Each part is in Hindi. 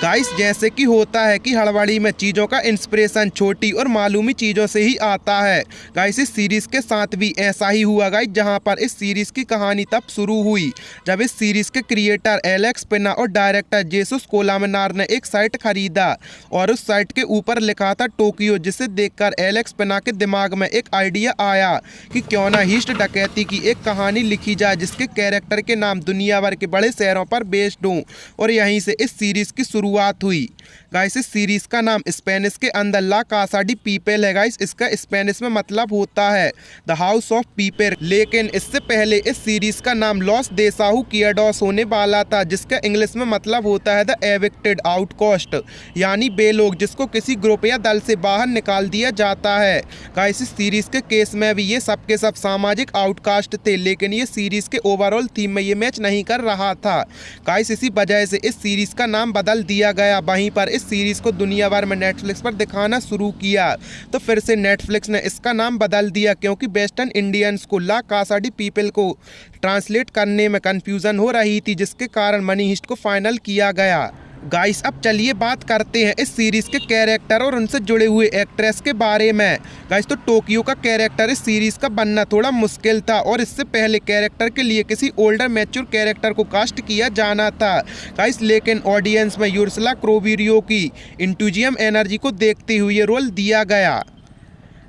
गाइस जैसे कि होता है कि हड़बड़ी में चीज़ों का इंस्पिरेशन छोटी और मालूमी चीज़ों से ही आता है। गाइस इस सीरीज़ के साथ भी ऐसा ही हुआ गाइस, जहां पर इस सीरीज़ की कहानी तब शुरू हुई जब इस सीरीज़ के क्रिएटर एलेक्स पिना और डायरेक्टर जेसुस कोलामिनार ने एक साइट खरीदा और उस साइट के ऊपर लिखा था टोक्यो, जिसे देखकर एलेक्स पिना के दिमाग में एक आइडिया आया कि क्यों ना हिस्ट डकैती की एक कहानी लिखी जाए जिसके कैरेक्टर के नाम दुनिया भर के बड़े शहरों पर बेस्ड हों। और यहीं से इस सीरीज़ की शुरुआत हुई। गाइस इस सीरीज का नाम स्पेनिश के अंदर ला कासा डी पीपल है। गाइस इसका स्पेनिश में मतलब होता है द हाउस ऑफ पीपल, लेकिन इससे पहले इस सीरीज का नाम लॉस देसाहू कियाडोस होने वाला था, जिसका इंग्लिश में मतलब होता है द एविक्टेड आउटकास्ट, यानी वे लोग जिसको किसी ग्रुप या दल से बाहर निकाल दिया जाता है। गाइस इस सीरीज के केस में भी ये सब के सब सामाजिक आउटकास्ट थे, लेकिन ये सीरीज के ओवरऑल थीम में ये मैच नहीं कर रहा था। गाइस इसी वजह से इस सीरीज का नाम बदल दिया गया। वहीं पर इस सीरीज को दुनिया भर में नेटफ्लिक्स पर दिखाना शुरू किया तो फिर से नेटफ्लिक्स ने इसका नाम बदल दिया, क्योंकि वेस्टर्न इंडियंस को ला कासा डी पीपल को ट्रांसलेट करने में कंफ्यूजन हो रही थी, जिसके कारण मनी हिस्ट को फाइनल किया गया। गाइस अब चलिए बात करते हैं इस सीरीज के कैरेक्टर और उनसे जुड़े हुए एक्ट्रेस के बारे में। गाइस तो टोक्यो का कैरेक्टर इस सीरीज का बनना थोड़ा मुश्किल था और इससे पहले कैरेक्टर के लिए किसी ओल्डर मैच्योर कैरेक्टर को कास्ट किया जाना था। गाइस लेकिन ऑडियंस में युर्सला क्रोविरियो की इंट्यूजियम एनर्जी को देखते हुए ये रोल दिया गया।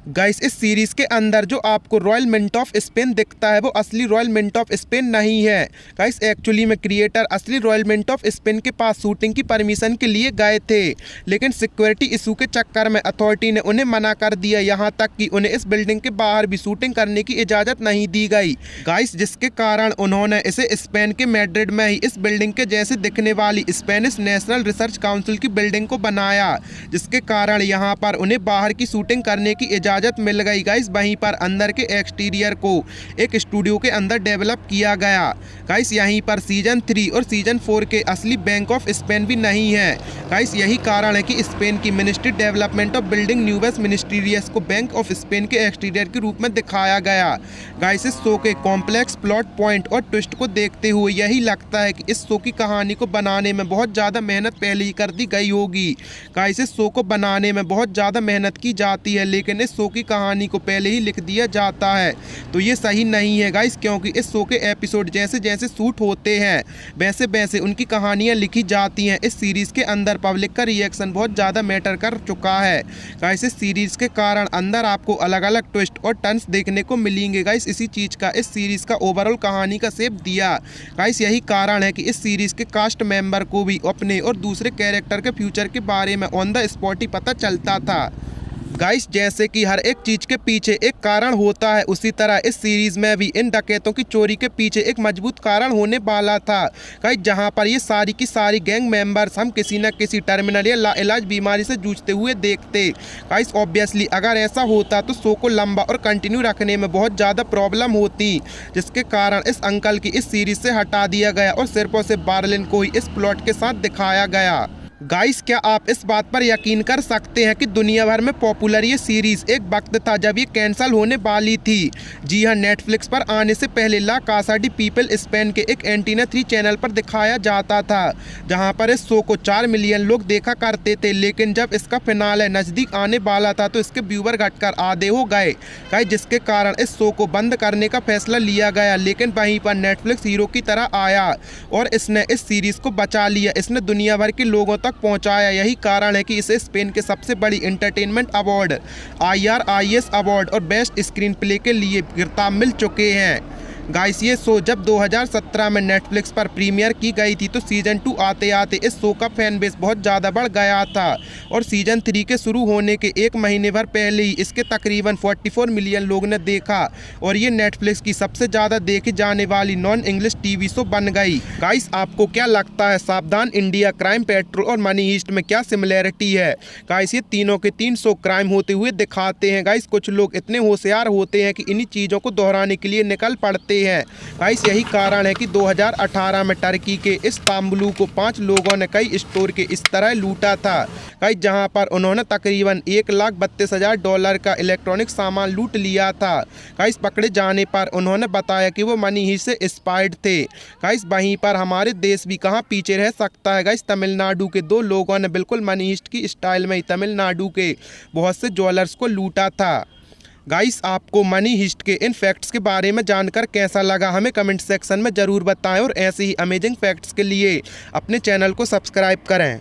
गाइस इस सीरीज के अंदर जो आपको रॉयल मिंट ऑफ स्पेन दिखता है वो असली रॉयल मिंट ऑफ स्पेन नहीं है। गाइस एक्चुअली में क्रिएटर असली रॉयल मिंट ऑफ स्पेन के पास शूटिंग की परमिशन के लिए गए थे, लेकिन सिक्योरिटी इशू के चक्कर में अथॉरिटी ने उन्हें मना कर दिया, यहाँ तक कि उन्हें इस बिल्डिंग के बाहर भी शूटिंग करने की इजाज़त नहीं दी गई। गाइस जिसके कारण उन्होंने इसे स्पेन के मैड्रिड में ही इस बिल्डिंग के जैसे दिखने वाली स्पेनिश नेशनल रिसर्च काउंसिल की बिल्डिंग को बनाया, जिसके कारण यहाँ पर उन्हें बाहर की शूटिंग करने की इजाज़त मिल गई। गाइस वहीं पर अंदर के एक्सटीरियर को एक स्टूडियो के अंदर डेवलप किया गया। गाइस यहीं पर सीजन 3 और सीजन 4 के असली बैंक ऑफ स्पेन भी नहीं है। गाइस यही कारण है कि स्पेन की मिनिस्ट्री डेवलपमेंट ऑफ बिल्डिंग न्यूवेस मिनिस्ट्रियस को बैंक ऑफ स्पेन के एक्सटीरियर के रूप में दिखाया गया। गाइस इस शो के कॉम्प्लेक्स प्लॉट पॉइंट और ट्विस्ट को देखते हुए यही लगता है कि इस शो की कहानी को बनाने में बहुत ज़्यादा मेहनत पहले ही कर दी गई होगी। गाइस इस शो को बनाने में बहुत ज़्यादा मेहनत की जाती है, लेकिन इस शो की कहानी को पहले ही लिख दिया जाता है, तो ये सही नहीं है गाइस, क्योंकि इस शो के एपिसोड जैसे जैसे शूट होते हैं वैसे वैसे उनकी कहानियां लिखी जाती हैं। इस सीरीज़ के अंदर पब्लिक का रिएक्शन बहुत ज़्यादा मैटर कर चुका है। गाइस इस सीरीज़ के कारण अंदर आपको अलग अलग ट्विस्ट और टर्न्स देखने को मिलेंगे। गाइस इसी चीज़ का इस सीरीज़ का ओवरऑल कहानी का शेप दिया। गाइस यही कारण है कि इस सीरीज़ के कास्ट मेंबर को भी अपने और दूसरे कैरेक्टर के फ्यूचर के बारे में ऑन द स्पॉट ही पता चलता था। गाइस जैसे कि हर एक चीज़ के पीछे एक कारण होता है, उसी तरह इस सीरीज़ में भी इन डकैतों की चोरी के पीछे एक मजबूत कारण होने वाला था। गाइस जहां पर ये सारी की सारी गैंग मेंबर्स हम किसी न किसी टर्मिनल या लाइलाज बीमारी से जूझते हुए देखते। गाइस ऑब्वियसली अगर ऐसा होता तो शो को लंबा और कंटिन्यू रखने में बहुत ज़्यादा प्रॉब्लम होती, जिसके कारण इस अंकल की इस सीरीज़ से हटा दिया गया और सिर्फ और सिर्फ बार्लिन को ही इस प्लॉट के साथ दिखाया गया। गाइस क्या आप इस बात पर यकीन कर सकते हैं कि दुनिया भर में पॉपुलर ये सीरीज़ एक वक्त था जब ये कैंसिल होने वाली थी। जी हाँ, नेटफ्लिक्स पर आने से पहले ला कासा डी पीपल स्पेन के एक एंटीना 3 चैनल पर दिखाया जाता था, जहां पर इस शो को 4 मिलियन लोग देखा करते थे, लेकिन जब इसका फिनाले नज़दीक आने वाला था तो इसके व्यूवर घटकर आधे हो गए। गाइस जिसके कारण इस शो को बंद करने का फैसला लिया गया, लेकिन वहीं पर नेटफ्लिक्स हीरो की तरह आया और इसने इस सीरीज़ को बचा लिया। इसने दुनिया भर के लोगों तक पहुंचाया। यही कारण है कि इसे स्पेन के सबसे बड़ी एंटरटेनमेंट अवार्ड IRIS अवार्ड और बेस्ट स्क्रीन प्ले के लिए खिताब मिल चुके हैं। गाइस ये शो जब 2017 में नेटफ्लिक्स पर प्रीमियर की गई थी तो सीजन 2 आते आते इस शो का फैन बेस बहुत ज़्यादा बढ़ गया था और सीजन 3 के शुरू होने के एक महीने भर पहले ही इसके तकरीबन 44 मिलियन लोग ने देखा और ये नेटफ्लिक्स की सबसे ज़्यादा देखी जाने वाली नॉन इंग्लिश टीवी शो बन गई। गाइस आपको क्या लगता है सावधान इंडिया, क्राइम पेट्रोल और मनी हीस्ट में क्या सिमिलैरिटी है? गाइस ये तीनों के तीन शो क्राइम होते हुए दिखाते हैं। गाइस कुछ लोग इतने होशियार होते हैं कि इन्हीं चीज़ों को दोहराने के लिए निकल पड़ते रहे हैं। गाइस यही कारण है कि 2018 में टर्की के इस्तांबुल को 5 लोगों ने कई स्टोर के इस तरह लूटा था गाइस, जहां पर उन्होंने तकरीबन $1,32,000 का इलेक्ट्रॉनिक सामान लूट लिया था। गाइस पकड़े जाने पर उन्होंने बताया कि वो मनी हीस्ट से इंस्पायर्ड थे। गाइस वहीं पर हमारे देश भी कहाँ पीछे रह सकता है। गाइस तमिलनाडु के 2 लोगों ने बिल्कुल मनी हीस्ट की स्टाइल में ही तमिलनाडु के बहुत से ज्वेलर्स को लूटा था। गाइस आपको मनी हीस्ट के इन फैक्ट्स के बारे में जानकर कैसा लगा हमें कमेंट सेक्शन में ज़रूर बताएं और ऐसे ही अमेजिंग फैक्ट्स के लिए अपने चैनल को सब्सक्राइब करें।